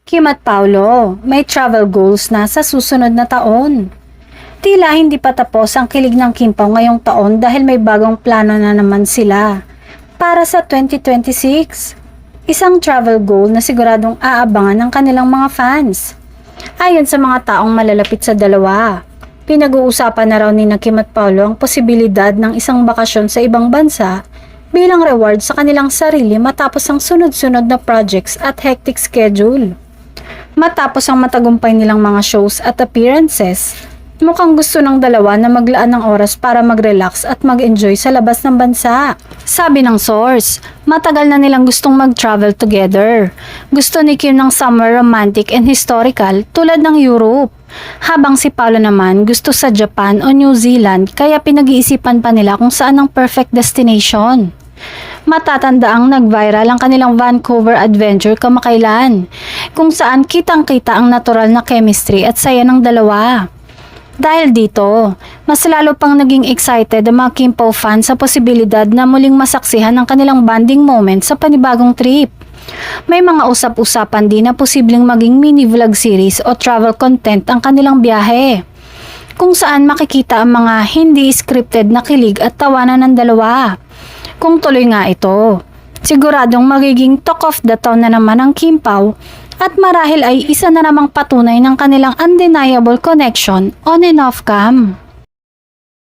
Kim at Paolo, may travel goals na sa susunod na taon. Tila hindi pa tapos ang kilig ng Kimpaw ngayong taon dahil may bagong plano na naman sila para sa 2026. Isang travel goal na siguradong aabangan ng kanilang mga fans. Ayon sa mga taong malalapit sa dalawa, pinag-uusapan na raw ni Kim at Paolo ang posibilidad ng isang bakasyon sa ibang bansa bilang reward sa kanilang sarili matapos ang sunod-sunod na projects at hectic schedule. Matapos ang matagumpay nilang mga shows at appearances, mukhang gusto ng dalawa na maglaan ng oras para mag-relax at mag-enjoy sa labas ng bansa. Sabi ng source, matagal na nilang gustong mag-travel together. Gusto ni Kim ng somewhere romantic and historical tulad ng Europe. Habang si Paolo naman gusto sa Japan o New Zealand kaya pinag-iisipan pa nila kung saan ang perfect destination. Matatanda ang nag-viral ang kanilang Vancouver adventure kamakailan, kung saan kitang-kita ang natural na chemistry at saya ng dalawa. Dahil dito, mas lalo pang naging excited ang mga Kimpaw fans sa posibilidad na muling masaksihan ang kanilang bonding moment sa panibagong trip. May mga usap-usapan din na posibleng maging mini vlog series o travel content ang kanilang biyahe, kung saan makikita ang mga hindi scripted na kilig at tawanan ng dalawa. Kung tuloy nga ito, siguradong magiging talk of the town na naman ang Kimpaw at marahil ay isa na namang patunay ng kanilang undeniable connection on and off cam.